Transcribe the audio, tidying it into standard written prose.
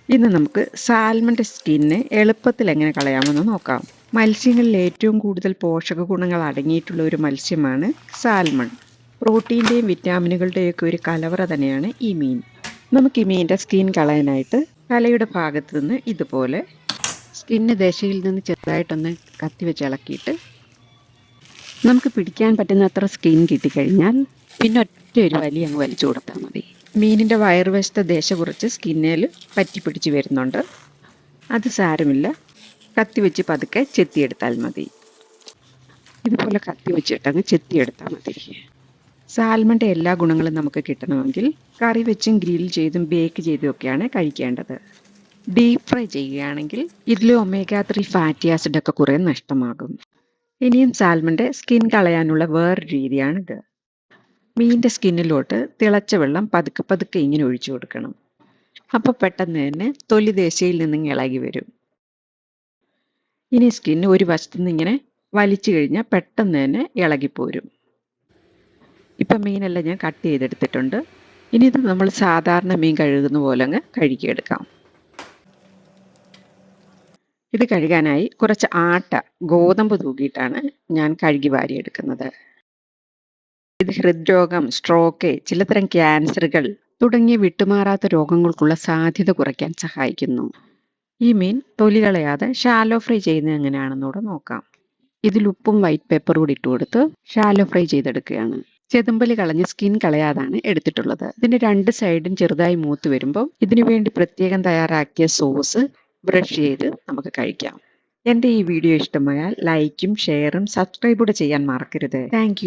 ഇന്ന് നമുക്ക് സാൽമണിൻ്റെ സ്കിന്നിനെ എളുപ്പത്തിൽ എങ്ങനെ കളയാമെന്ന് നോക്കാം. മത്സ്യങ്ങളിൽ ഏറ്റവും കൂടുതൽ പോഷക ഗുണങ്ങൾ അടങ്ങിയിട്ടുള്ള ഒരു മത്സ്യമാണ് സാൽമൺ. പ്രോട്ടീൻ്റെയും വിറ്റാമിനുകളുടെയും ഒക്കെ ഒരു കലവറ തന്നെയാണ് ഈ മീൻ. നമുക്ക് ഈ മീനിൻ്റെ സ്കിൻ കളയാനായിട്ട് തലയുടെ ഭാഗത്ത് നിന്ന് ഇതുപോലെ സ്കിന്ന് ദശയിൽ നിന്ന് ചെറുതായിട്ടൊന്ന് കത്തി വെച്ച് ഇളക്കിയിട്ട് നമുക്ക് പിടിക്കാൻ പറ്റുന്ന അത്ര സ്കിൻ കിട്ടിക്കഴിഞ്ഞാൽ പിന്നെ ഒറ്റ ഒരു വലിയ അങ്ങ് വലിച്ചു കൊടുത്താൽ മതി. മീനിൻ്റെ വയറുവശത്തെ ദശ കുറച്ച് സ്കിന്നിൽ പറ്റിപ്പിടിച്ച് വരുന്നുണ്ട്. അത് സാരമില്ല, കത്തി വെച്ച് പതുക്കെ ചെത്തിയെടുത്താൽ മതി. ഇതുപോലെ കത്തി വെച്ചിട്ടങ്ങ് ചെത്തിയെടുത്താൽ മതി. സാൽമണിൻ്റെ എല്ലാ ഗുണങ്ങളും നമുക്ക് കിട്ടണമെങ്കിൽ കറി വെച്ചും ഗ്രിൽ ചെയ്തും ബേക്ക് ചെയ്തും ഒക്കെയാണ് കഴിക്കേണ്ടത്. ഡീപ്പ് ഫ്രൈ ചെയ്യുകയാണെങ്കിൽ ഇതിൽ ഒമേഗ 3 ഫാറ്റി ആസിഡൊക്കെ കുറേ നഷ്ടമാകും. ഇനിയും സാൽമണിൻ്റെ സ്കിൻ കളയാനുള്ള വേറൊരു രീതിയാണിത്. മീനിൻ്റെ സ്കിന്നിലോട്ട് തിളച്ച വെള്ളം പതുക്കെ പതുക്കെ ഇങ്ങനെ ഒഴിച്ചു കൊടുക്കണം. അപ്പോൾ പെട്ടെന്ന് തന്നെ തൊലി ദശയിൽ നിന്നിങ്ങ് ഇളകി വരും. ഇനി സ്കിന്ന് ഒരു വശത്തുനിന്ന് ഇങ്ങനെ വലിച്ചു കഴിഞ്ഞാൽ പെട്ടെന്ന് തന്നെ ഇളകിപ്പോരും. ഇപ്പം മീനെല്ലാം ഞാൻ കട്ട് ചെയ്തെടുത്തിട്ടുണ്ട്. ഇനി ഇത് നമ്മൾ സാധാരണ മീൻ കഴുകുന്ന പോലെ അങ്ങ് കഴുകിയെടുക്കാം. ഇത് കഴുകാനായി കുറച്ച് ഗോതമ്പ് തൂക്കിയിട്ടാണ് ഞാൻ കഴുകി വാരിയെടുക്കുന്നത്. ഇത് ഹൃദ്രോഗം, സ്ട്രോക്ക്, ചിലതരം ക്യാൻസറുകൾ തുടങ്ങിയ വിട്ടുമാറാത്ത രോഗങ്ങൾക്കുള്ള സാധ്യത കുറയ്ക്കാൻ സഹായിക്കുന്നു. ഈ മീൻ തൊലി കളയാതെ ഷാലോ ഫ്രൈ ചെയ്യുന്നത് എങ്ങനെയാണെന്നൂടെ നോക്കാം. ഇതിൽ ഉപ്പും വൈറ്റ് പേപ്പറും കൂടി ഇട്ട് കൊടുത്ത് ഷാലോ ഫ്രൈ ചെയ്തെടുക്കുകയാണ്. ചെതുമ്പല് കളഞ്ഞ് സ്കിൻ കളയാതാണ് എടുത്തിട്ടുള്ളത്. ഇതിന്റെ രണ്ട് സൈഡും ചെറുതായി മൂത്ത് വരുമ്പോൾ ഇതിനു വേണ്ടി പ്രത്യേകം തയ്യാറാക്കിയ സോസ് ബ്രഷ് ചെയ്ത് നമുക്ക് കഴിക്കാം. എൻ്റെ ഈ വീഡിയോ ഇഷ്ടമായാൽ ലൈക്കും ഷെയറും സബ്സ്ക്രൈബും ചെയ്യാൻ മറക്കരുത്. താങ്ക്